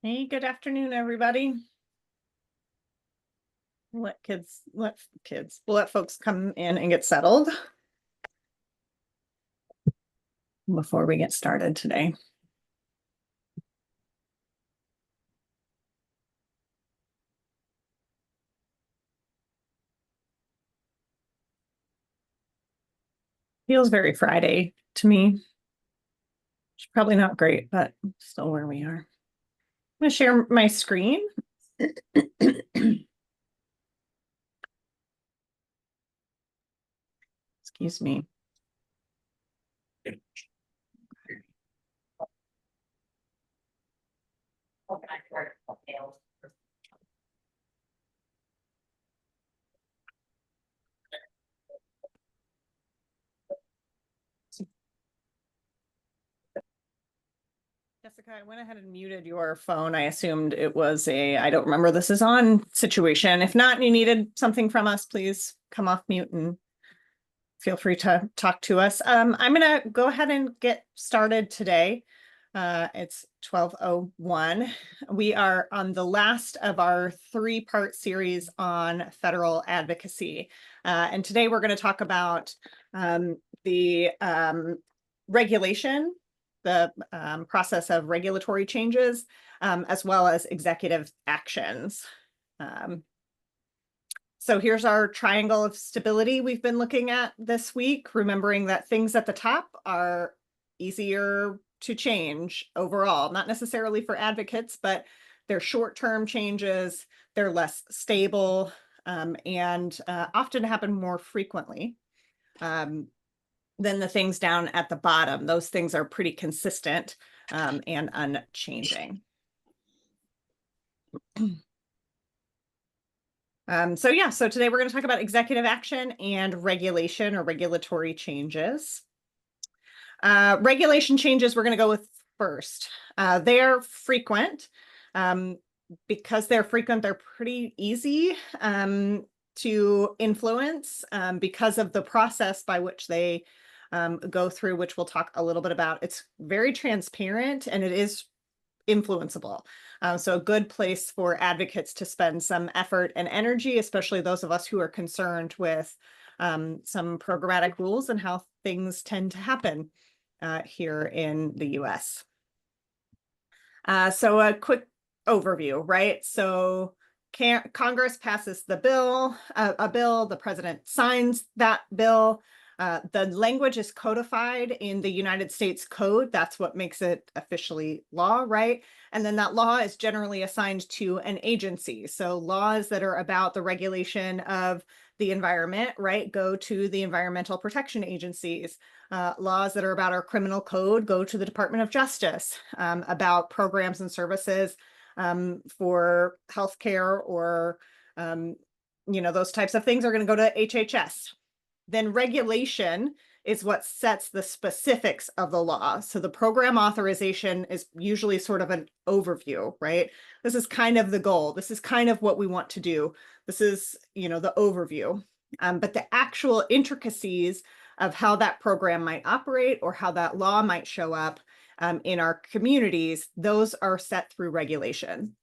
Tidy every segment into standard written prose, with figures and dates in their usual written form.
Hey, good afternoon, everybody. We'll let folks come in and get settled before we get started today. Feels very Friday to me. It's probably not great, but still where we are. I'm going to share my screen. Excuse me. Jessica, I went ahead and muted your phone. I assumed it was I don't remember this is on situation. If not, and you needed something from us, please come off mute and feel free to talk to us. I'm going to go ahead and get started today. It's 12:01. We are on the last of our three-part series on federal advocacy. And today we're going to talk about the regulation, the process of regulatory changes, as well as executive actions. So here's our triangle of stability we've been looking at this week, remembering that things at the top are easier to change overall, not necessarily for advocates, but they're short-term changes, they're less stable, and often happen more frequently than the things down at the bottom. Those things are pretty consistent and unchanging. So today we're going to talk about executive action and regulation or regulatory changes. Regulation changes we're going to go with first. They're frequent. Because they're frequent, they're pretty easy to influence because of the process by which they go through, which we'll talk a little bit about. It's very transparent and it is influenceable. So a good place for advocates to spend some effort and energy, especially those of us who are concerned with some programmatic rules and how things tend to happen here in the US. So a quick overview, right? So Congress passes the bill, the president signs that bill. The language is codified in the United States Code. That's what makes it officially law, right? And then that law is generally assigned to an agency. So laws that are about the regulation of the environment, right, go to the environmental protection agencies. Laws that are about our criminal code go to the Department of Justice. About programs and services for healthcare or, those types of things are going to go to HHS. Then regulation is what sets the specifics of the law. So the program authorization is usually sort of an overview, right? This is kind of the goal. This is kind of what we want to do. This is, the overview. But the actual intricacies of how that program might operate or how that law might show up in our communities, those are set through regulation.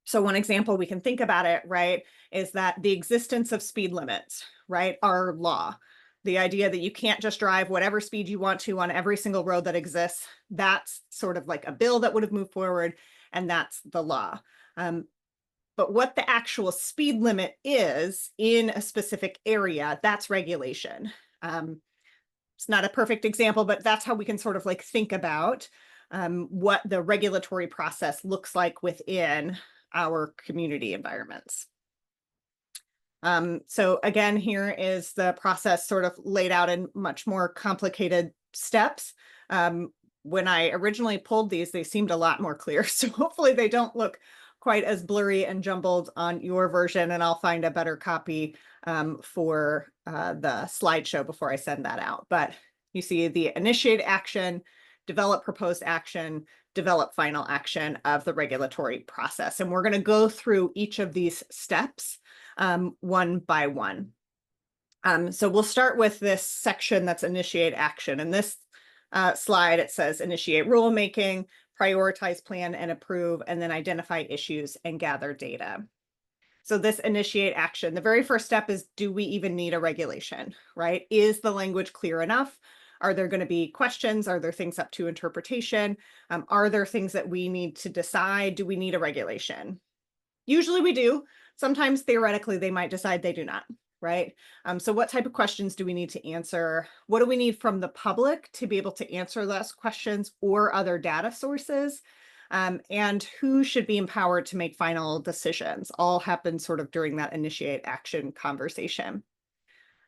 So one example we can think about it, right, is that the existence of speed limits, right, are law. The idea that you can't just drive whatever speed you want to on every single road that exists, that's sort of like a bill that would have moved forward, and that's the law. But what the actual speed limit is in a specific area, that's regulation. It's not a perfect example, but that's how we can sort of like think about what the regulatory process looks like within our community environments. So again, here is the process sort of laid out in much more complicated steps. When I originally pulled these, they seemed a lot more clear. So hopefully they don't look quite as blurry and jumbled on your version, and I'll find a better copy for the slideshow before I send that out. But you see the initiate action, develop proposed action, develop final action of the regulatory process. And we're going to go through each of these steps one by one. So we'll start with this section that's initiate action. In this slide, it says initiate rulemaking, prioritize, plan, and approve, and then identify issues and gather data. So this initiate action, the very first step is, do we even need a regulation, right? Is the language clear enough? Are there going to be questions? Are there things up to interpretation? Are there things that we need to decide? Do we need a regulation? Usually we do. Sometimes theoretically, they might decide they do not, right? So what type of questions do we need to answer? What do we need from the public to be able to answer those questions or other data sources? And who should be empowered to make final decisions? All happen sort of during that initiate action conversation.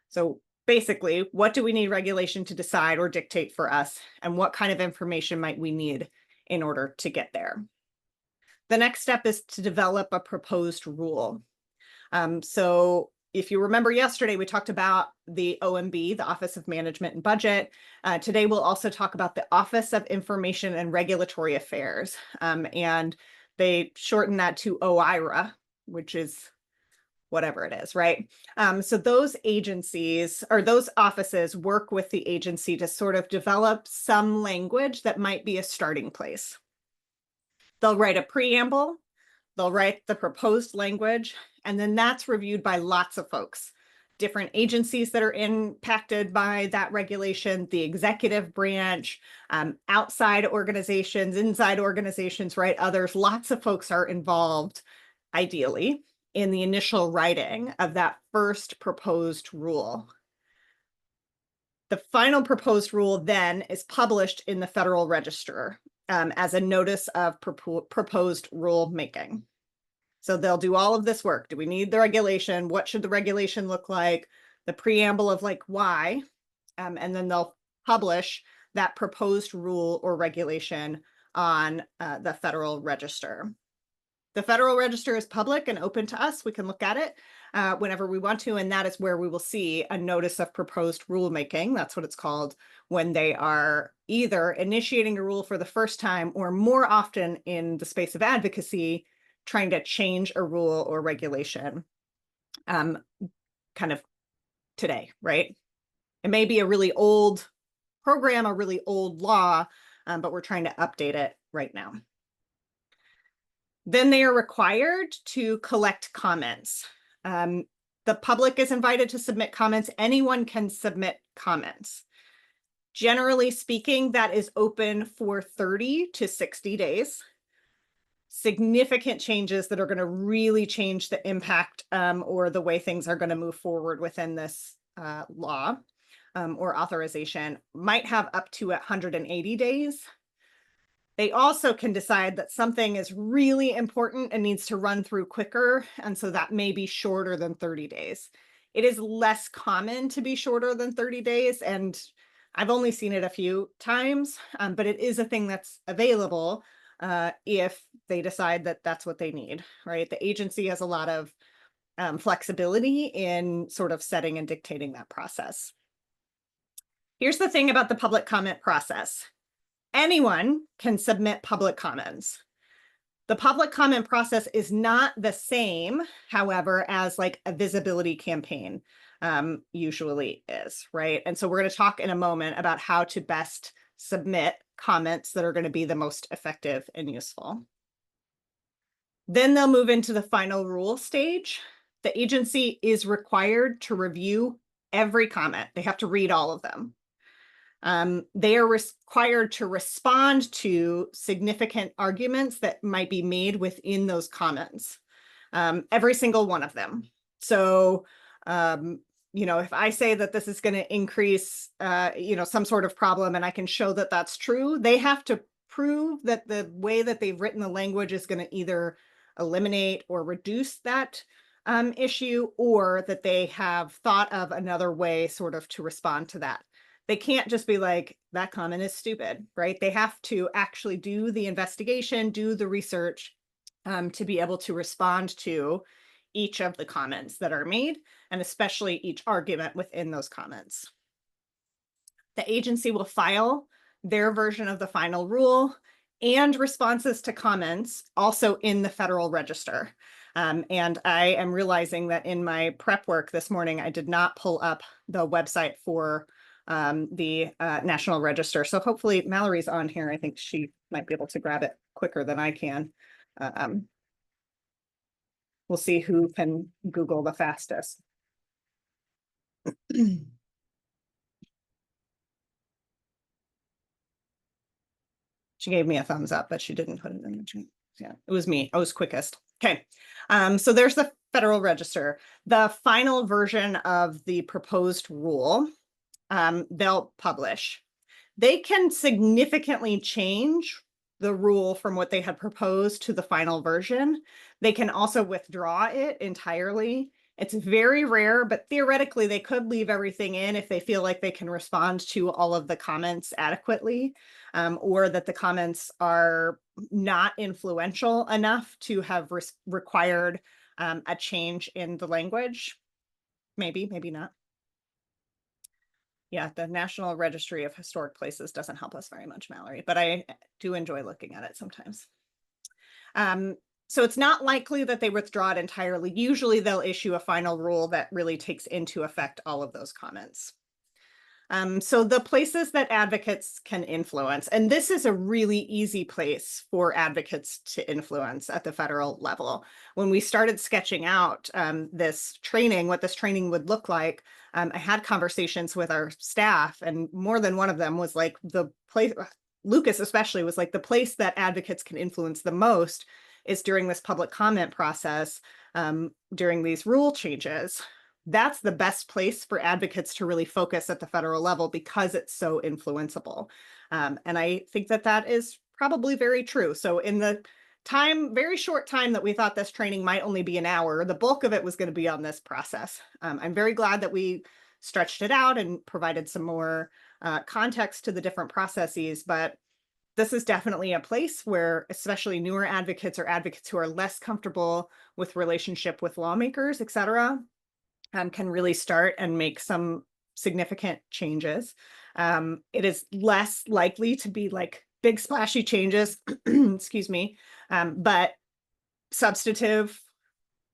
So basically, what do we need regulation to decide or dictate for us? And what kind of information might we need in order to get there? The next step is to develop a proposed rule. So if you remember yesterday, we talked about the OMB, the Office of Management and Budget. Today, we'll also talk about the Office of Information and Regulatory Affairs. And they shorten that to OIRA, which is whatever it is, right? So those agencies or those offices work with the agency to sort of develop some language that might be a starting place. They'll write a preamble, they'll write the proposed language, and then that's reviewed by lots of folks, different agencies that are impacted by that regulation, the executive branch, outside organizations, inside organizations, right? Others, lots of folks are involved, ideally, in the initial writing of that first proposed rule. The final proposed rule then is published in the Federal Register as a notice of proposed rule making. So they'll do all of this work. Do we need the regulation? What should the regulation look like? The preamble of like why, and then they'll publish that proposed rule or regulation on the Federal Register. The Federal Register is public and open to us. We can look at it whenever we want to, and that is where we will see a notice of proposed rulemaking. That's what it's called when they are either initiating a rule for the first time or more often in the space of advocacy, trying to change a rule or regulation kind of today, right? It may be a really old program, a really old law, but we're trying to update it right now. Then they are required to collect comments. The public is invited to submit comments. Anyone can submit comments. Generally speaking, that is open for 30 to 60 days. Significant changes that are going to really change the impact or the way things are going to move forward within this law or authorization might have up to 180 days. They also can decide that something is really important and needs to run through quicker, and so that may be shorter than 30 days. It is less common to be shorter than 30 days, and I've only seen it a few times, but it is a thing that's available if they decide that that's what they need, right? The agency has a lot of flexibility in sort of setting and dictating that process. Here's the thing about the public comment process. Anyone can submit public comments. The public comment process is not the same, however, as like a visibility campaign usually is, right? And so we're going to talk in a moment about how to best submit comments that are going to be the most effective and useful. Then they'll move into the final rule stage. The agency is required to review every comment. They have to read all of them. They are required to respond to significant arguments that might be made within those comments, every single one of them. So, if I say that this is going to increase, some sort of problem and I can show that that's true, they have to prove that the way that they've written the language is going to either eliminate or reduce that issue, or that they have thought of another way sort of to respond to that. They can't just be like, that comment is stupid, right? They have to actually do the investigation, do the research to be able to respond to each of the comments that are made, and especially each argument within those comments. The agency will file their version of the final rule and responses to comments also in the Federal Register. And I am realizing that in my prep work this morning, I did not pull up the website for the National Register. So hopefully Mallory's on here. I think she might be able to grab it quicker than I can. We'll see who can Google the fastest. She gave me a thumbs up, but she didn't put it in the chat. Yeah, it was me. I was quickest. Okay. So there's the Federal Register. The final version of the proposed rule, they'll publish. They can significantly change the rule from what they had proposed to the final version. They can also withdraw it entirely. It's very rare, but theoretically they could leave everything in if they feel like they can respond to all of the comments adequately, or that the comments are not influential enough to have required a change in the language. Maybe, maybe not. Yeah, the National Registry of Historic Places doesn't help us very much, Mallory, but I do enjoy looking at it sometimes. So it's not likely that they withdraw it entirely. Usually they'll issue a final rule that really takes into effect all of those comments. So the places that advocates can influence, and this is a really easy place for advocates to influence at the federal level. When we started sketching out this training, what this training would look like, I had conversations with our staff, and more than one of them was like, the place, Lucas especially, was like, the place that advocates can influence the most is during this public comment process, during these rule changes. That's the best place for advocates to really focus at the federal level because it's so influenceable. And I think that that is probably very true. So in the very short time that we thought this training might only be an hour, the bulk of it was going to be on this process. I'm very glad that we stretched it out and provided some more context to the different processes, but this is definitely a place where especially newer advocates or advocates who are less comfortable with relationship with lawmakers, et cetera, can really start and make some significant changes. It is less likely to be like big splashy changes, excuse me, but substantive,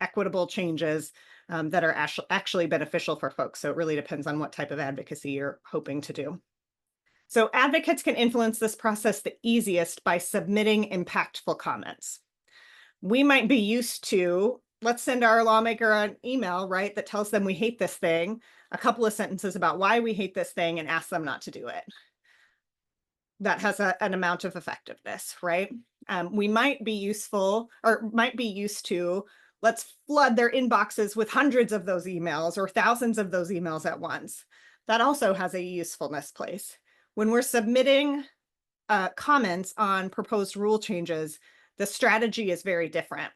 equitable changes that are actually beneficial for folks. So it really depends on what type of advocacy you're hoping to do. So advocates can influence this process the easiest by submitting impactful comments. We might be used to, let's send our lawmaker an email, right, that tells them we hate this thing, a couple of sentences about why we hate this thing, and ask them not to do it. That has an amount of effectiveness, right? We might be useful, or might be used to, let's flood their inboxes with hundreds of those emails or thousands of those emails at once. That also has a usefulness place. When we're submitting comments on proposed rule changes, the strategy is very different.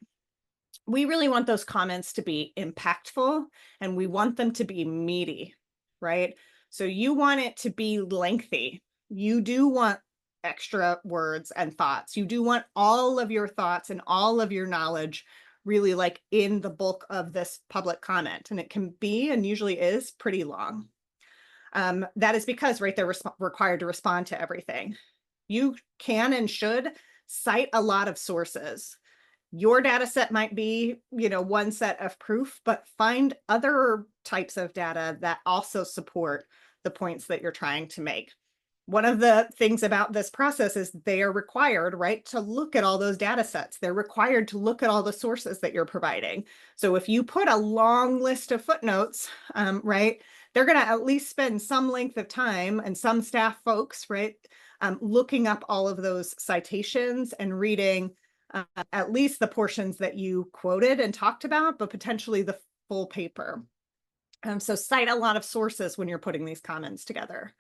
We really want those comments to be impactful, and we want them to be meaty, right? So you want it to be lengthy. You do want extra words and thoughts. You do want all of your thoughts and all of your knowledge really like in the bulk of this public comment. And it can be, and usually is, pretty long. That is because, right, they're required to respond to everything. You can and should cite a lot of sources. Your data set might be, one set of proof, but find other types of data that also support the points that you're trying to make. One of the things about this process is they are required, right, to look at all those data sets. They're required to look at all the sources that you're providing. So if you put a long list of footnotes, right, they're going to at least spend some length of time, and some staff folks, right, looking up all of those citations and reading at least the portions that you quoted and talked about, but potentially the full paper. So cite a lot of sources when you're putting these comments together.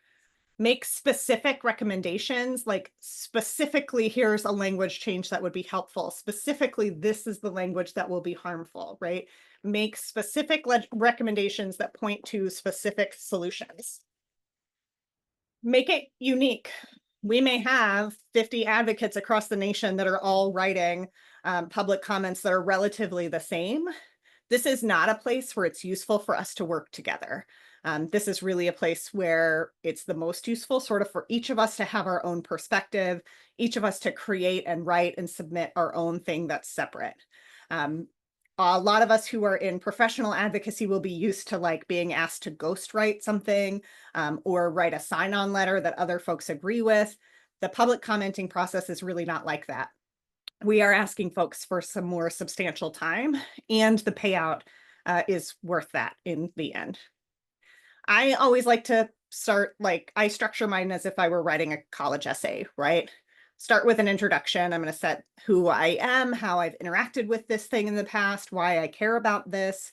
Make specific recommendations, like specifically, here's a language change that would be helpful. Specifically, this is the language that will be harmful, right? Make specific recommendations that point to specific solutions. Make it unique. We may have 50 advocates across the nation that are all writing public comments that are relatively the same. This is not a place where it's useful for us to work together. This is really a place where it's the most useful sort of for each of us to have our own perspective, each of us to create and write and submit our own thing that's separate. a lot of us who are in professional advocacy will be used to like being asked to ghostwrite something or write a sign-on letter that other folks agree with. The public commenting process is really not like that. We are asking folks for some more substantial time, and the payout is worth that in the end. I always like to start, like, I structure mine as if I were writing a college essay, right? Start with an introduction. I'm going to set who I am, how I've interacted with this thing in the past, why I care about this.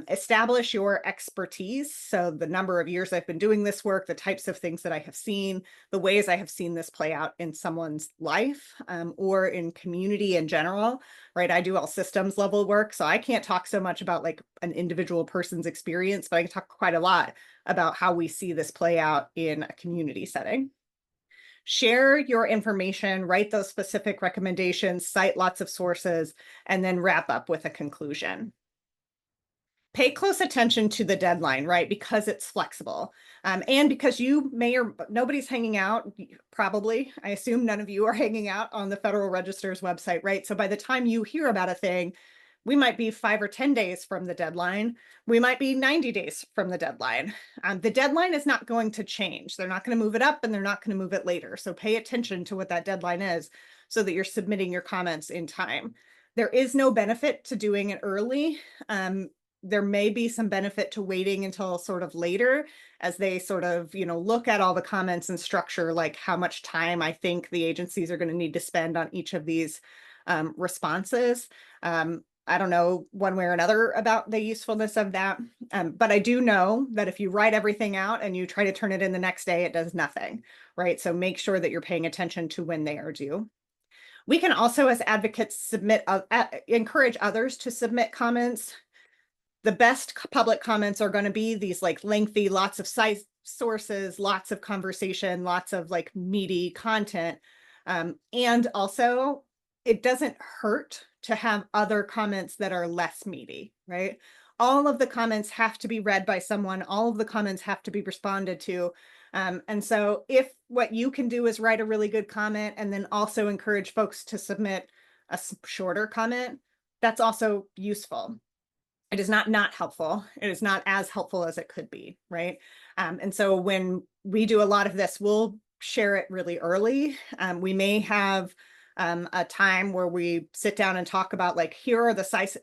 Establish your expertise. So the number of years I've been doing this work, the types of things that I have seen, the ways I have seen this play out in someone's life or in community in general, right? I do all systems level work, so I can't talk so much about like an individual person's experience, but I can talk quite a lot about how we see this play out in a community setting. Share your information, write those specific recommendations, cite lots of sources, and then wrap up with a conclusion. Pay close attention to the deadline, right? Because it's flexible. And because you may or nobody's hanging out, probably, I assume none of you are hanging out on the Federal Register's website, right? So by the time you hear about a thing, we might be 5 or 10 days from the deadline. We might be 90 days from the deadline. The deadline is not going to change. They're not going to move it up and they're not going to move it later. So pay attention to what that deadline is so that you're submitting your comments in time. There is no benefit to doing it early. There may be some benefit to waiting until sort of later as they sort of, look at all the comments and structure, like how much time I think the agencies are going to need to spend on each of these responses. I don't know one way or another about the usefulness of that. But I do know that if you write everything out and you try to turn it in the next day, it does nothing, right? So make sure that you're paying attention to when they are due. We can also, as advocates, encourage others to submit comments. The best public comments are going to be these like lengthy, lots of sources, lots of conversation, lots of like meaty content. And also, it doesn't hurt to have other comments that are less meaty, right? All of the comments have to be read by someone. All of the comments have to be responded to. And so if what you can do is write a really good comment and then also encourage folks to submit a shorter comment, that's also useful. It is not helpful. It is not as helpful as it could be, right? And so when we do a lot of this, we'll share it really early. We may have a time where we sit down and talk about like, here are the site,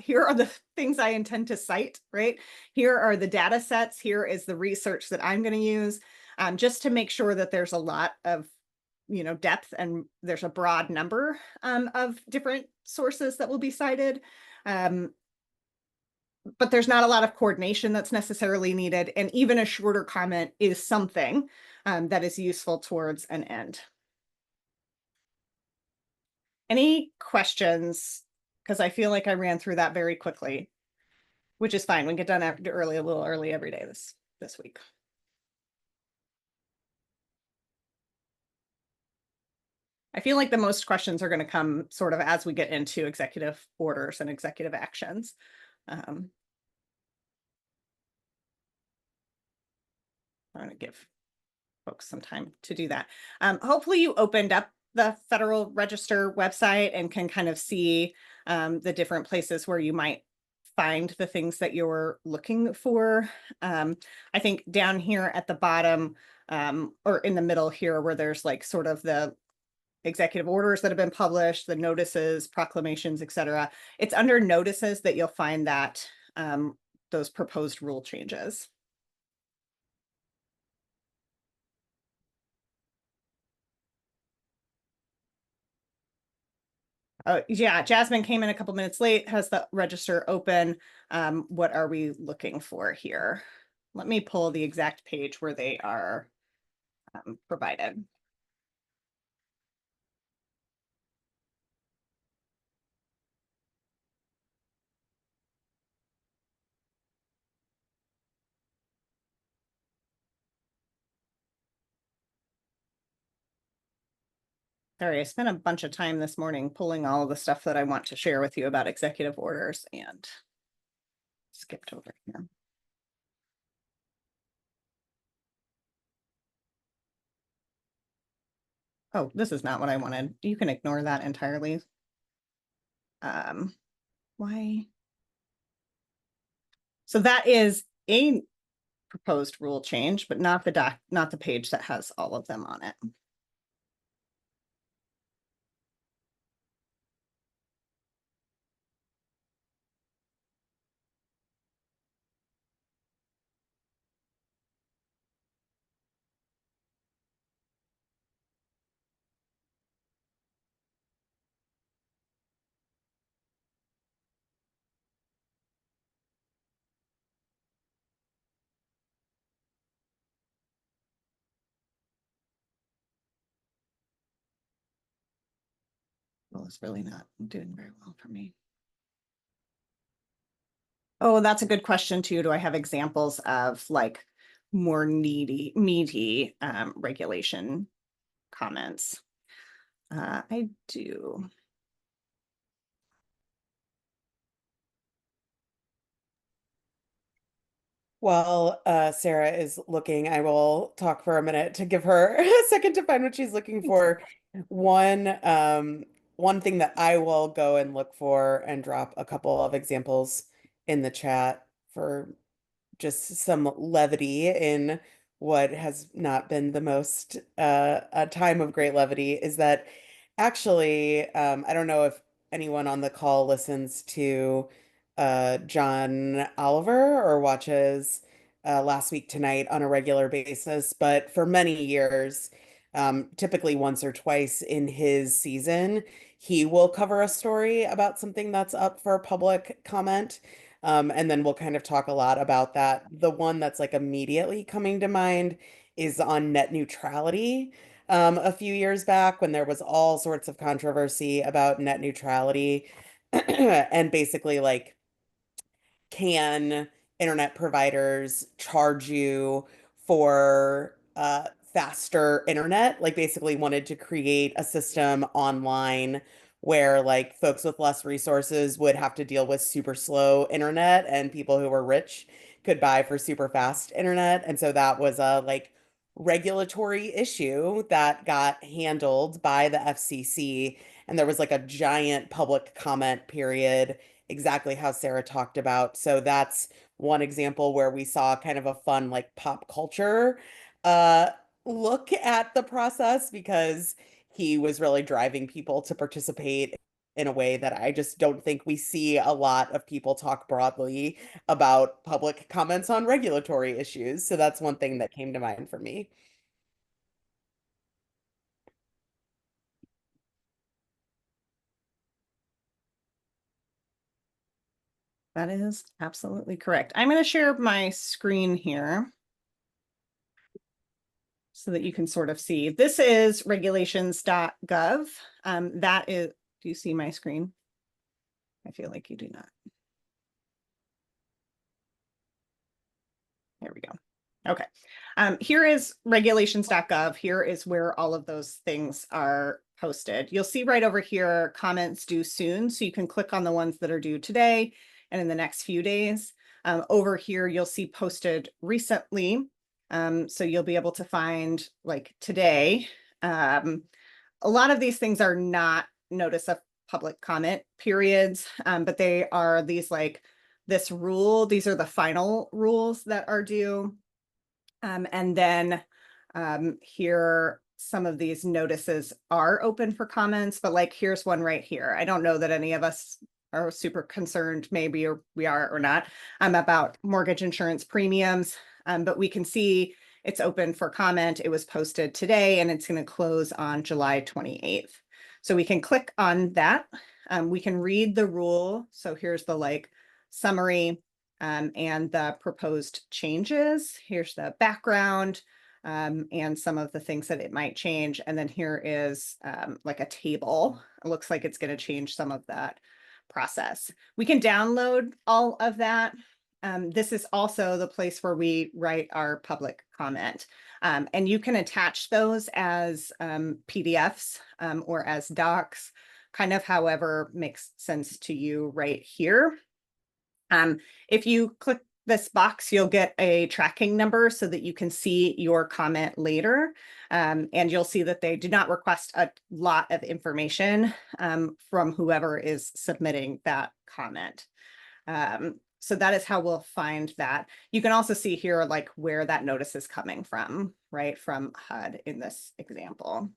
here are the things I intend to cite, right? Here are the data sets. Here is the research that I'm going to use, just to make sure that there's a lot of depth and there's a broad number of different sources that will be cited. But there's not a lot of coordination that's necessarily needed. And even a shorter comment is something that is useful towards an end. Any questions? Because I feel like I ran through that very quickly, which is fine. We get done early, a little early every day this week. I feel like the most questions are going to come sort of as we get into executive orders and executive actions. I'm going to give folks some time to do that. Hopefully you opened up the Federal Register website and can kind of see the different places where you might find the things that you're looking for. I think down here at the bottom or in the middle here where there's like sort of the executive orders that have been published, the notices, proclamations, etc. It's under notices that you'll find that those proposed rule changes. Yeah, Jasmine came in a couple minutes late, has the register open. What are we looking for here? Let me pull the exact page where they are provided. Sorry, I spent a bunch of time this morning pulling all of the stuff that I want to share with you about executive orders and skipped over here. Oh, this is not what I wanted. You can ignore that entirely. Why? So that is a proposed rule change, but not the page that has all of them on it. Well, it's really not doing very well for me. Oh, that's a good question too. Do I have examples of like more meaty regulation comments? I do. While Sarah is looking, I will talk for a minute to give her a second to find what she's looking for. One, one thing that I will go and look for and drop a couple of examples in the chat for just some levity in what has not been the most a time of great levity is that actually I don't know if anyone on the call listens to John Oliver or watches Last Week Tonight on a regular basis, but for many years, typically once or twice in his season, he will cover a story about something that's up for public comment. And then we'll kind of talk a lot about that. The one that's like immediately coming to mind is on net neutrality. A few years back when there was all sorts of controversy about net neutrality and basically like can internet providers charge you for faster internet? Like basically wanted to create a system online where like folks with less resources would have to deal with super slow internet and people who were rich could buy for super fast internet. And so that was a like regulatory issue that got handled by the FCC. And there was like a giant public comment period exactly how Sarah talked about. So that's one example where we saw kind of a fun like pop culture uh look at the process because he was really driving people to participate in a way that I just don't think we see a lot of people talk broadly about public comments on regulatory issues. So that's one thing that came to mind for me. That is absolutely correct. I'm going to share my screen here so that you can sort of see. This is regulations.gov. That is, do you see my screen? I feel like you do not. There we go. Okay. Here is regulations.gov. Here is where all of those things are posted. You'll see right over here, comments due soon. So you can click on the ones that are due today and in the next few days. Over here, you'll see posted recently. So you'll be able to find like today. A lot of these things are not notice of public comment periods, but they are these like this rule. These are the final rules that are due. And then here, some of these notices are open for comments, but like here's one right here. I don't know that any of us are super concerned, maybe or we are or not, about mortgage insurance premiums, but we can see it's open for comment. It was posted today and it's going to close on July 28th. So we can click on that. We can read the rule. So here's the like summary and the proposed changes. Here's the background and some of the things that it might change. And then here is like a table. It looks like it's going to change some of that process. We can download all of that. This is also the place where we write our public comment. And you can attach those as PDFs or as docs, kind of however makes sense to you right here. If you click this box, you'll get a tracking number so that you can see your comment later. And you'll see that they do not request a lot of information from whoever is submitting that comment. So that is how we'll find that. You can also see here like where that notice is coming from, right? From HUD in this example.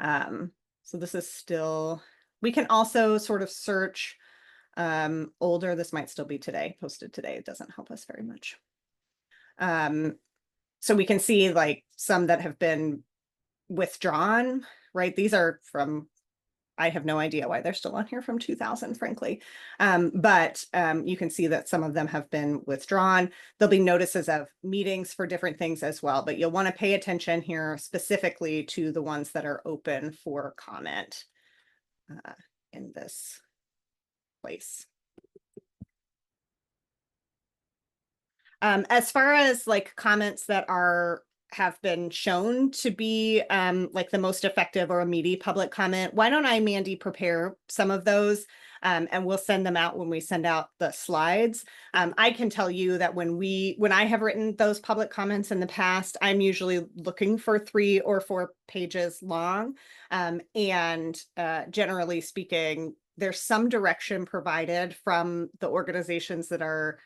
So this is still, we can also sort of search older. This might still be today, posted today. It doesn't help us very much. So we can see like some that have been withdrawn, right? These are from, I have no idea why they're still on here, from 2000, frankly. But you can see that some of them have been withdrawn. There'll be notices of meetings for different things as well, but you'll want to pay attention here specifically to the ones that are open for comment in this place. As far as like comments that have been shown to be like the most effective or immediate public comment, why don't I, Mandy, prepare some of those and we'll send them out when we send out the slides. I can tell you that when I have written those public comments in the past, I'm usually looking for 3 or 4 pages long. And generally speaking, there's some direction provided from the organizations that are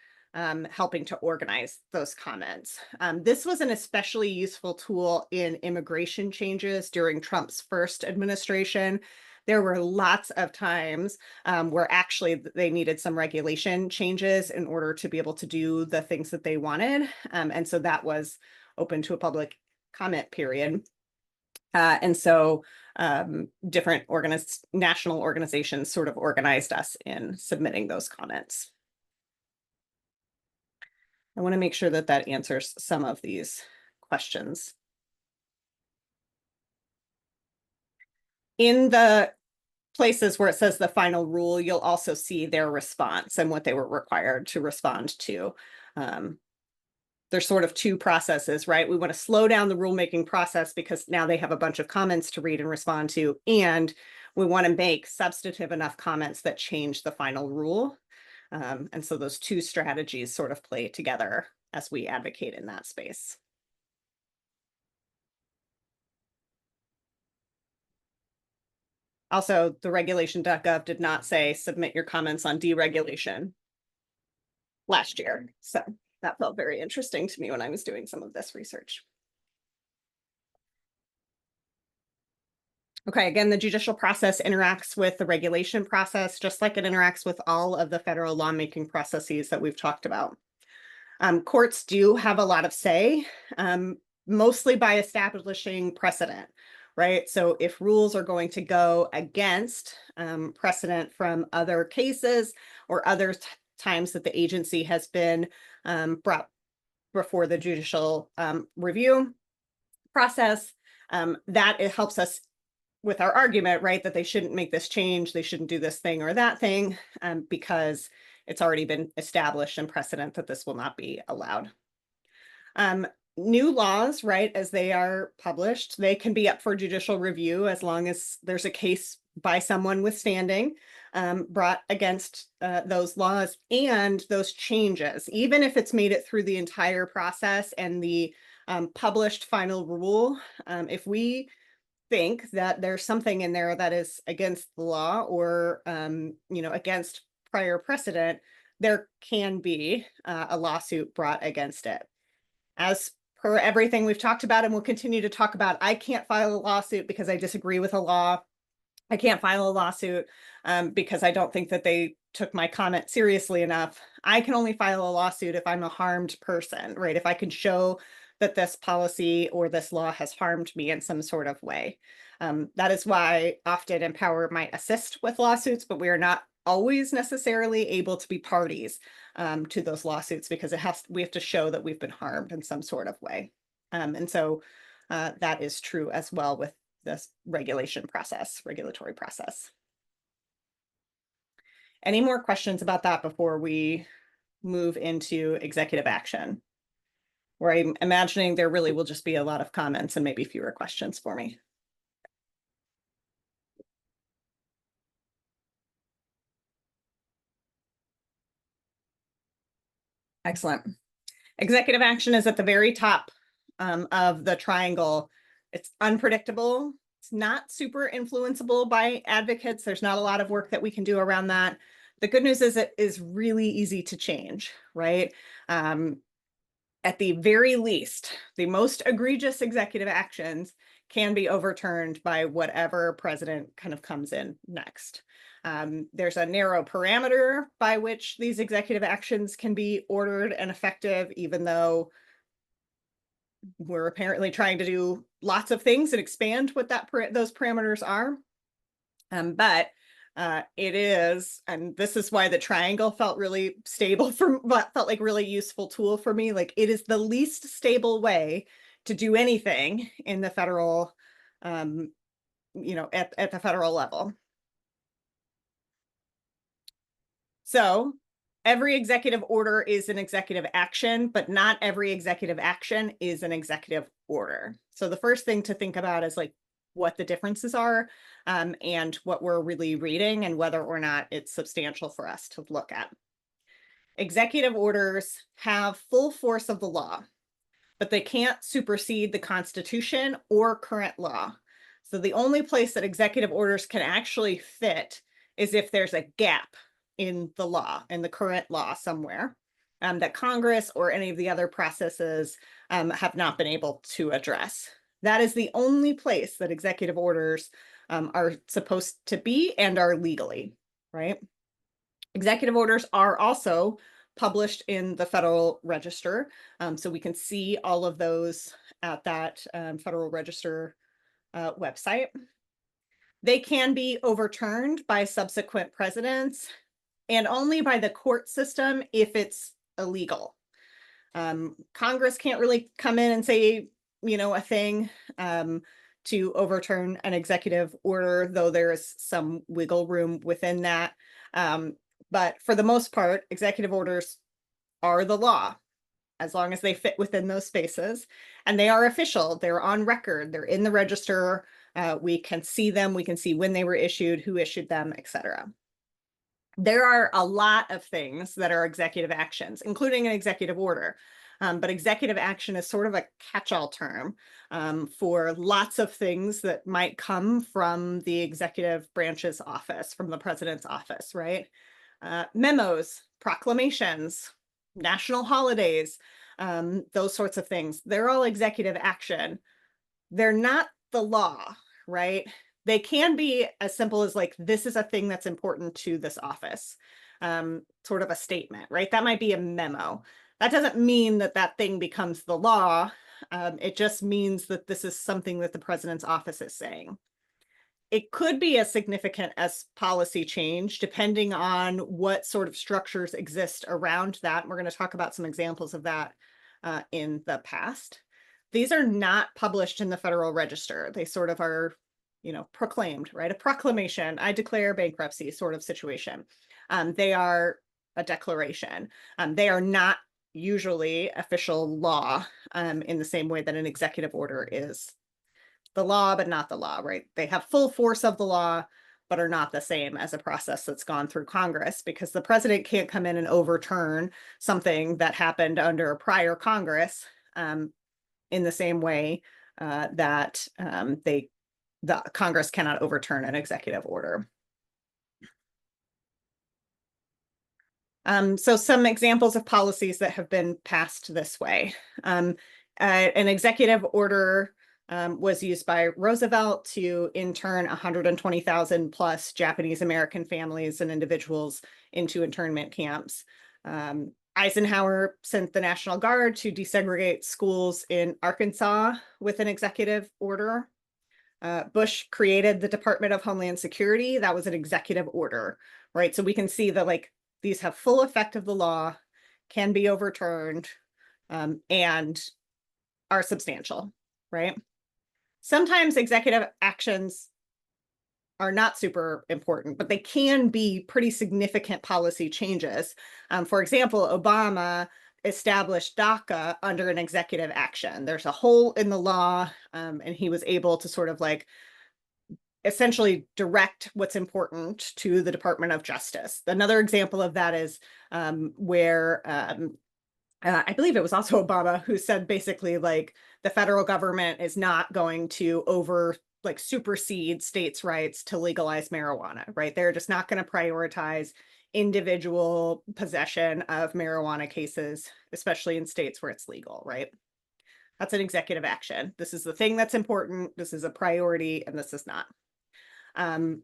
helping to organize those comments. This was an especially useful tool in immigration changes during Trump's first administration. There were lots of times where actually they needed some regulation changes in order to be able to do the things that they wanted. And so that was open to a public comment period. And so different national organizations sort of organized us in submitting those comments. I want to make sure that that answers some of these questions. In the places where it says the final rule, you'll also see their response and what they were required to respond to. There's sort of 2 processes, right? We want to slow down the rulemaking process because now they have a bunch of comments to read and respond to, and we want to make substantive enough comments that change the final rule. And so those 2 strategies sort of play together as we advocate in that space. Also, the regulation.gov did not say submit your comments on deregulation last year. So that felt very interesting to me when I was doing some of this research. Okay, again, the judicial process interacts with the regulation process, just like it interacts with all of the federal lawmaking processes that we've talked about. Courts do have a lot of say, mostly by establishing precedent, right? So if rules are going to go against precedent from other cases or other times that the agency has been brought before the judicial review process, that it helps us with our argument, right, that they shouldn't make this change, they shouldn't do this thing or that thing, because it's already been established in precedent that this will not be allowed. New laws, right, as they are published, they can be up for judicial review as long as there's a case by someone with standing brought against those laws and those changes, even if it's made it through the entire process and the published final rule. If we think that there's something in there that is against the law or against prior precedent, there can be a lawsuit brought against it. As per everything we've talked about and we'll continue to talk about, I can't file a lawsuit because I disagree with a law. I can't file a lawsuit because I don't think that they took my comment seriously enough. I can only file a lawsuit if I'm a harmed person, right? If I can show that this policy or this law has harmed me in some sort of way. That is why often Empower might assist with lawsuits, but we are not always necessarily able to be parties to those lawsuits because we have to show that we've been harmed in some sort of way. And so that is true as well with this regulatory process. Any more questions about that before we move into executive action? Where I'm imagining there really will just be a lot of comments and maybe fewer questions for me. Excellent. Executive action is at the very top of the triangle. It's unpredictable. It's not super influenceable by advocates. There's not a lot of work that we can do around that. The good news is it is really easy to change, right? At the very least, the most egregious executive actions can be overturned by whatever president kind of comes in next. There's a narrow parameter by which these executive actions can be ordered and effective, even though we're apparently trying to do lots of things and expand what those parameters are. But it is, and this is why the triangle felt really stable felt like really useful tool for me. Like, it is the least stable way to do anything in the federal, at the federal level. So every executive order is an executive action, but not every executive action is an executive order. So the first thing to think about is like what the differences are, and what we're really reading and whether or not it's substantial for us to look at. Executive orders have full force of the law, but they can't supersede the Constitution or current law. So the only place that executive orders can actually fit is if there's a gap in the law, in the current law somewhere, that Congress or any of the other processes have not been able to address. That is the only place that executive orders are supposed to be and are legally, right? Executive orders are also published in the Federal Register. So we can see all of those at that Federal Register website. They can be overturned by subsequent presidents and only by the court system if it's illegal. Congress can't really come in and say, a thing to overturn an executive order, though there is some wiggle room within that. But for the most part, executive orders are the law, as long as they fit within those spaces. And they are official. They're on record. They're in the register. We can see them. We can see when they were issued, who issued them, etc. There are a lot of things that are executive actions, including an executive order. But executive action is sort of a catch-all term for lots of things that might come from the executive branch's office, from the president's office, right? Memos, proclamations, national holidays, those sorts of things. They're all executive action. They're not the law, right? They can be as simple as like, this is a thing that's important to this office, sort of a statement, right? That might be a memo. That doesn't mean that that thing becomes the law. It just means that this is something that the president's office is saying. It could be as significant as policy change, depending on what sort of structures exist around that. We're going to talk about some examples of that in the past. These are not published in the Federal Register. They sort of are, proclaimed, right? A proclamation, I declare bankruptcy sort of situation. They are a declaration. They are not usually official law in the same way that an executive order is the law, but not the law, right? They have full force of the law, but are not the same as a process that's gone through Congress, because the president can't come in and overturn something that happened under a prior Congress in the same way that the Congress cannot overturn an executive order. So some examples of policies that have been passed this way. An executive order was used by Roosevelt to intern 120,000 plus Japanese American families and individuals into internment camps. Eisenhower sent the National Guard to desegregate schools in Arkansas with an executive order. Bush created the Department of Homeland Security. That was an executive order, right? So we can see that like these have full effect of the law, can be overturned, and are substantial, right? Sometimes executive actions are not super important, but they can be pretty significant policy changes. For example, Obama established DACA under an executive action. There's a hole in the law, and he was able to sort of like essentially direct what's important to the Department of Justice. Another example of that is where I believe it was also Obama who said basically like the federal government is not going to supersede states' rights to legalize marijuana, right? They're just not going to prioritize individual possession of marijuana cases, especially in states where it's legal, right? That's an executive action. This is the thing that's important. This is a priority, and this is not. Um,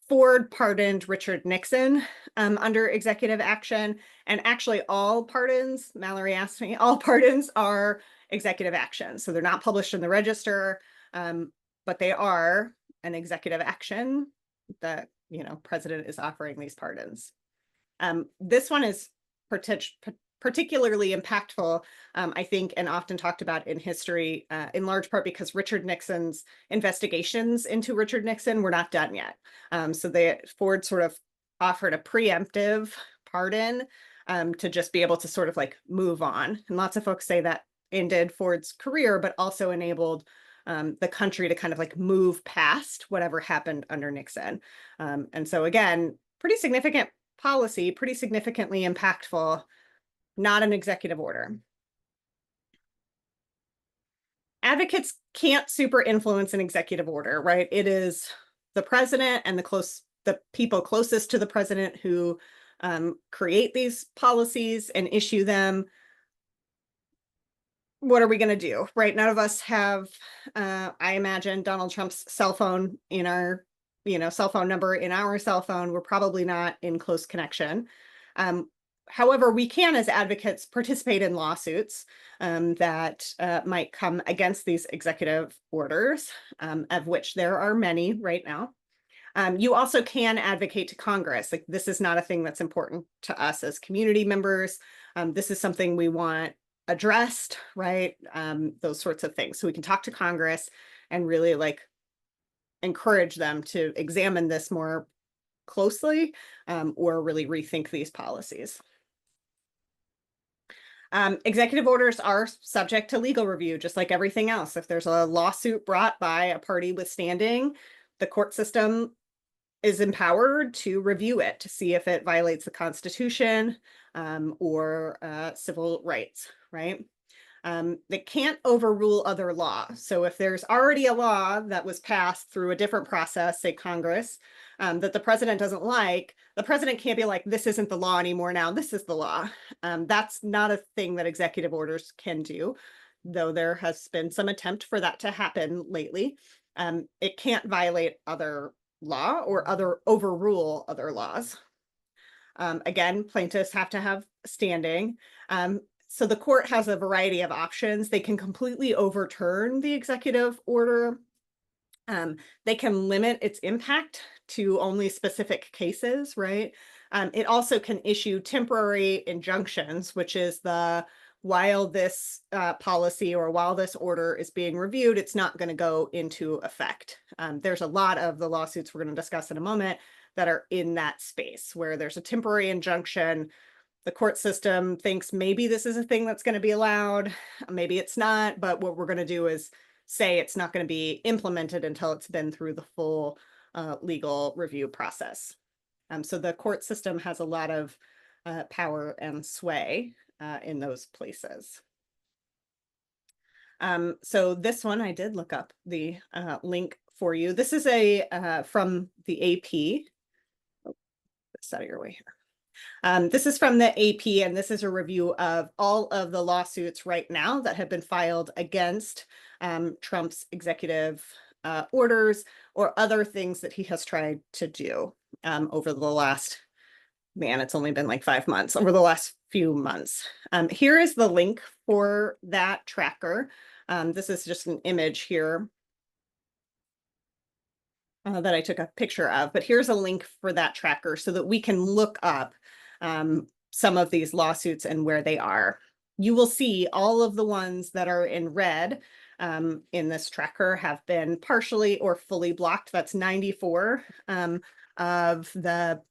Ford pardoned Richard Nixon under executive action. And actually, all pardons, Mallory asked me, all pardons are executive action. So they're not published in the register, but they are an executive action that, president is offering these pardons. This one is particularly impactful, I think, and often talked about in history, in large part because Richard Nixon's investigations into Richard Nixon were not done yet. So Ford sort of offered a preemptive pardon to just be able to sort of like move on. And lots of folks say that ended Ford's career, but also enabled the country to kind of like move past whatever happened under Nixon. And so again, pretty significant policy, pretty significantly impactful, not an executive order. Advocates can't super influence an executive order, right? It is the president and the people closest to the president who create these policies and issue them. What are we going to do, right? None of us have, I imagine, Donald Trump's cell phone in our, cell phone number in our cell phone. We're probably not in close connection. However, we can, as advocates, participate in lawsuits that might come against these executive orders, of which there are many right now. You also can advocate to Congress. Like, this is not a thing that's important to us as community members. This is something we want addressed, right? Those sorts of things. So we can talk to Congress and really like encourage them to examine this more closely or really rethink these policies. Executive orders are subject to legal review, just like everything else. If there's a lawsuit brought by a party withstanding, the court system is empowered to review it to see if it violates the Constitution or civil rights, right? They can't overrule other law. So if there's already a law that was passed through a different process, say Congress, that the president doesn't like, the president can't be like, this isn't the law anymore now, this is the law. That's not a thing that executive orders can do, though there has been some attempt for that to happen lately. It can't violate other law or overrule other laws. Again, plaintiffs have to have standing. So the court has a variety of options. They can completely overturn the executive order. They can limit its impact to only specific cases, right? It also can issue temporary injunctions, which is while this policy or while this order is being reviewed, it's not going to go into effect. There's a lot of the lawsuits we're going to discuss in a moment that are in that space where there's a temporary injunction. The court system thinks maybe this is a thing that's going to be allowed, maybe it's not, but what we're going to do is say it's not going to be implemented until it's been through the full legal review process. So the court system has a lot of power and sway in those places. So this one, I did look up the link for you. This is from the AP. Oh, this out of your way here. This is from the AP, and this is a review of all of the lawsuits right now that have been filed against Trump's executive orders or other things that he has tried to do over the last, it's only been like 5 months, over the last few months. Here is the link for that tracker. This is just an image here that I took a picture of, but here's a link for that tracker so that we can look up some of these lawsuits and where they are. You will see all of the ones that are in red in this tracker have been partially or fully blocked. That's 94 of the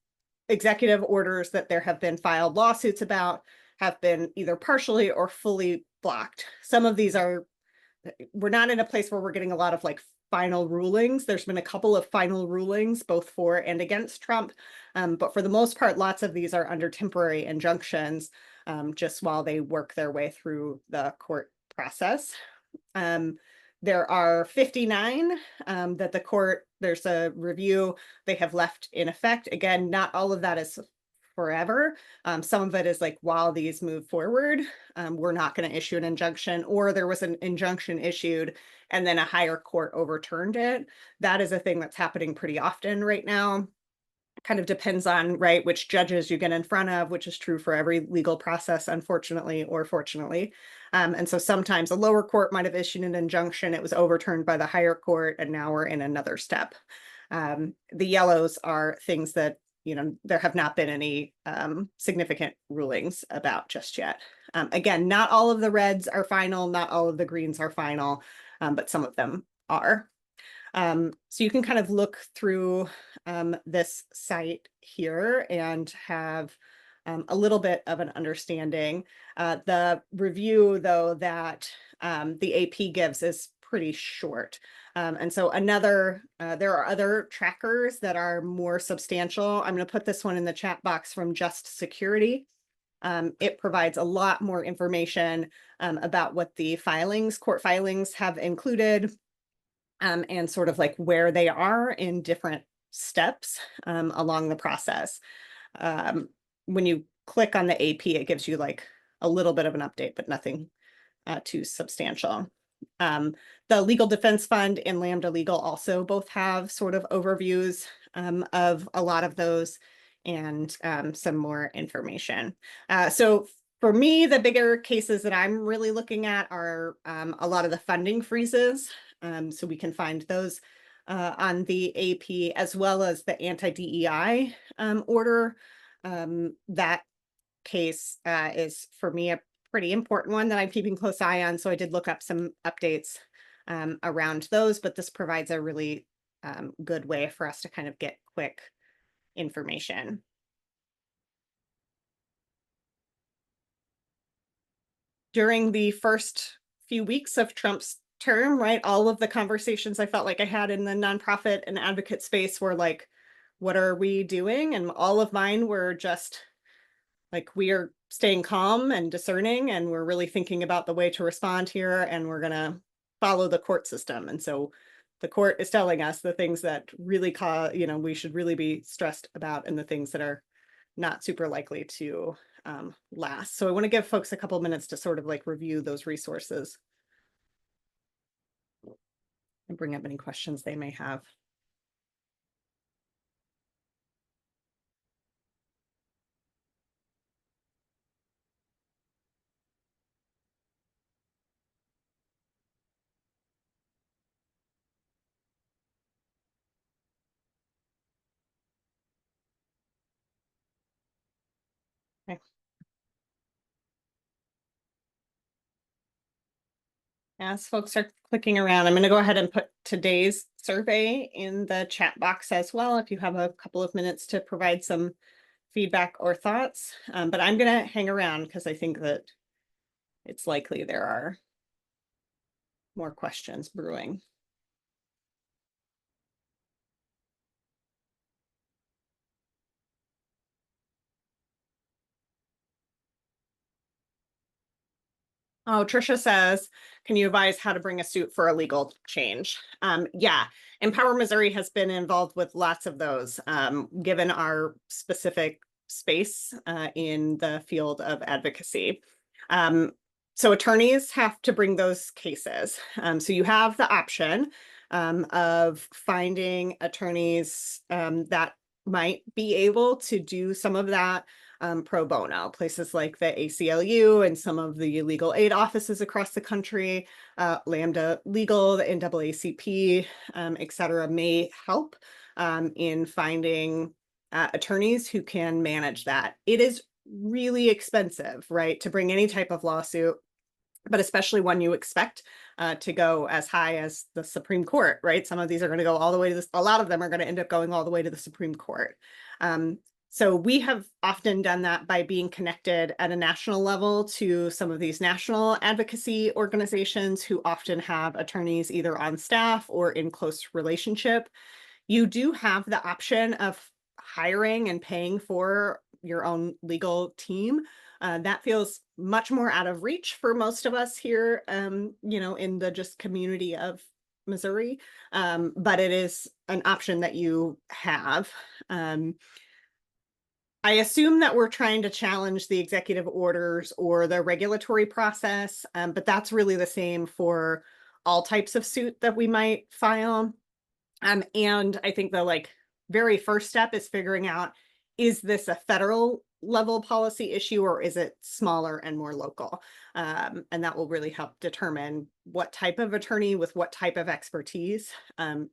executive orders that there have been filed lawsuits about have been either partially or fully blocked. Some of these we're not in a place where we're getting a lot of like final rulings. There's been a couple of final rulings, both for and against Trump. But for the most part, lots of these are under temporary injunctions just while they work their way through the court process. There are 59 that the court, there's a review they have left in effect. Again, not all of that is forever. Some of it is like while these move forward, we're not going to issue an injunction, or there was an injunction issued and then a higher court overturned it. That is a thing that's happening pretty often right now. Kind of depends on, right, which judges you get in front of, which is true for every legal process, unfortunately or fortunately. And so sometimes a lower court might have issued an injunction, it was overturned by the higher court, and now we're in another step. The yellows are things that, there have not been any significant rulings about just yet. Again, not all of the reds are final, not all of the greens are final, but some of them are. So you can kind of look through this site here and have a little bit of an understanding. The review, though, that the AP gives is pretty short. And so there are other trackers that are more substantial. I'm going to put this one in the chat box from Just Security. It provides a lot more information about what the court filings have included, and sort of like where they are in different steps along the process. When you click on the AP, it gives you like a little bit of an update, but nothing too substantial. The Legal Defense Fund and Lambda Legal also both have sort of overviews of a lot of those, and some more information. So for me, the bigger cases that I'm really looking at are a lot of the funding freezes. So we can find those on the AP, as well as the anti-DEI order. That case is, for me, a pretty important one that I'm keeping close eye on. So I did look up some updates around those, but this provides a really good way for us to kind of get quick information. During the first few weeks of Trump's term, right, all of the conversations I felt like I had in the nonprofit and advocate space were like, what are we doing? And all of mine were just like, we are staying calm and discerning, and we're really thinking about the way to respond here, and we're going to follow the court system. And so the court is telling us the things that really we should really be stressed about, and the things that are not super likely to last. So I want to give folks a couple minutes to sort of like review those resources and bring up any questions they may have. Okay. As folks are clicking around, I'm going to go ahead and put today's survey in the chat box as well, if you have a couple of minutes to provide some feedback or thoughts. But I'm going to hang around because I think that it's likely there are more questions brewing. Oh, Trisha says, can you advise how to bring a suit for a legal change? Yeah, Empower Missouri has been involved with lots of those, given our specific space in the field of advocacy. So attorneys have to bring those cases. So you have the option of finding attorneys that might be able to do some of that pro bono. Places like the ACLU and some of the legal aid offices across the country, Lambda Legal, the NAACP, et cetera, may help in finding attorneys who can manage that. It is really expensive, right, to bring any type of lawsuit, but especially one you expect to go as high as the Supreme Court, right? Some of these are going to go all the way to this. A lot of them are going to end up going all the way to the Supreme Court. So we have often done that by being connected at a national level to some of these national advocacy organizations who often have attorneys either on staff or in close relationship. You do have the option of hiring and paying for your own legal team. That feels much more out of reach for most of us here, in the just community of Missouri. But it is an option that you have. I assume that we're trying to challenge the executive orders or the regulatory process, but that's really the same for all types of suit that we might file. And I think the very first step is figuring out, is this a federal level policy issue or is it smaller and more local? And that will really help determine what type of attorney with what type of expertise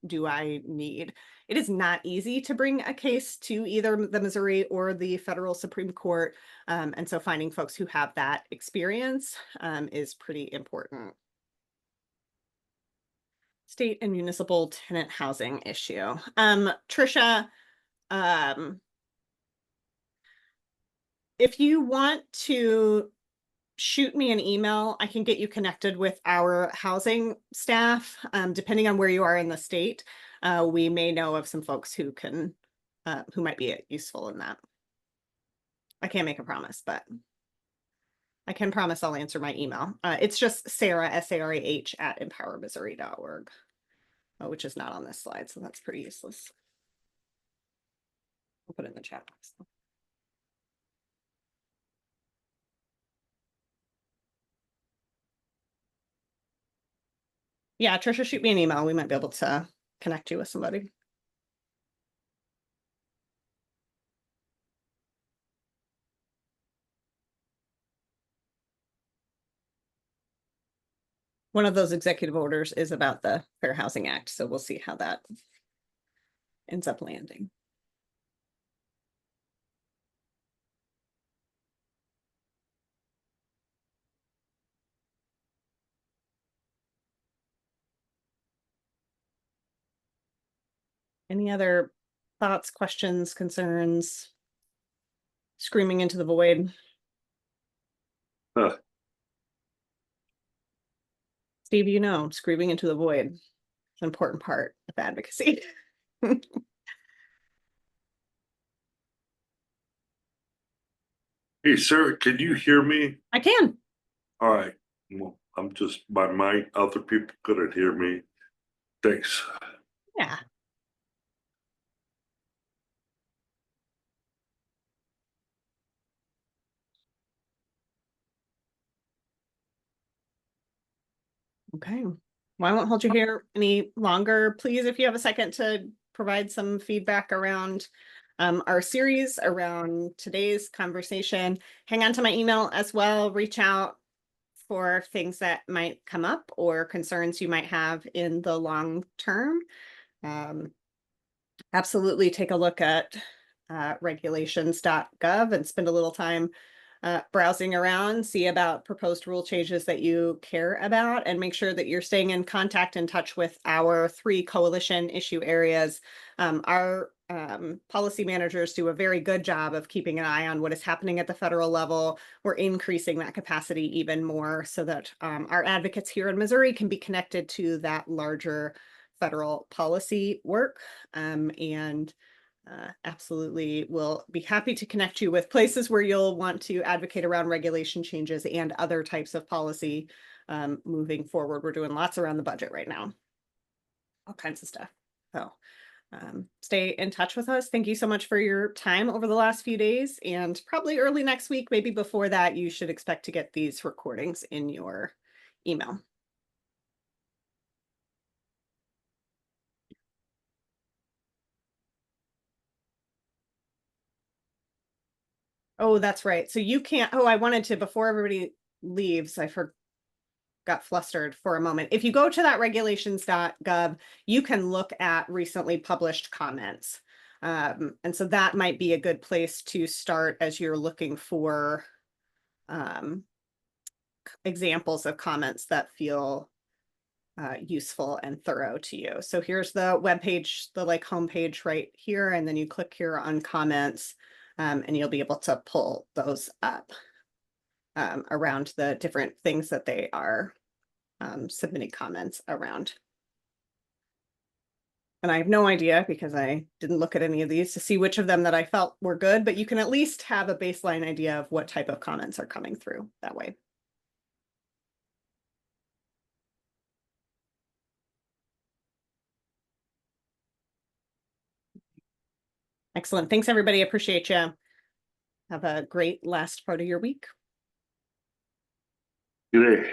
do I need. It is not easy to bring a case to either the Missouri or the federal Supreme Court. And so finding folks who have that experience is pretty important. State and municipal tenant housing issue. Trisha, if you want to shoot me an email, I can get you connected with our housing staff. Depending on where you are in the state, we may know of some folks who might be useful in that. I can't make a promise, but I can promise I'll answer my email. It's just Sarah, SARAH @empowermissouri.org, which is not on this slide, so that's pretty useless. I'll put it in the chat box. Yeah, Trisha, shoot me an email. We might be able to connect you with somebody. One of those executive orders is about the Fair Housing Act, so we'll see how that ends up landing. Any other thoughts, questions, concerns? Screaming into the void. Steve, screaming into the void is an important part of advocacy. Hey, Sarah, can you hear me? I can. All right. Well, I'm just by mic. Other people couldn't hear me. Thanks. Yeah. Okay. Well, I won't hold you here any longer. Please, if you have a second to provide some feedback around our series, around today's conversation, hang on to my email as well. Reach out for things that might come up or concerns you might have in the long term. Absolutely take a look at regulations.gov and spend a little time browsing around, see about proposed rule changes that you care about, and make sure that you're staying in contact and touch with our 3 coalition issue areas. Our policy managers do a very good job of keeping an eye on what is happening at the federal level. We're increasing that capacity even more so that our advocates here in Missouri can be connected to that larger federal policy work. Absolutely will be happy to connect you with places where you'll want to advocate around regulation changes and other types of policy moving forward. We're doing lots around the budget right now, all kinds of stuff. So stay in touch with us. Thank you so much for your time over the last few days, and probably early next week, maybe before that, you should expect to get these recordings in your email. Oh, that's right. So you can't, I wanted to, before everybody leaves, I got flustered for a moment. If you go to that regulations.gov, you can look at recently published comments. And so that might be a good place to start as you're looking for examples of comments that feel useful and thorough to you. So here's the webpage, the homepage right here, and then you click here on comments. And you'll be able to pull those up around the different things that they are submitting comments around. And I have no idea because I didn't look at any of these to see which of them that I felt were good, but you can at least have a baseline idea of what type of comments are coming through that way. Excellent. Thanks, everybody. Appreciate you. Have a great last part of your week. Good day.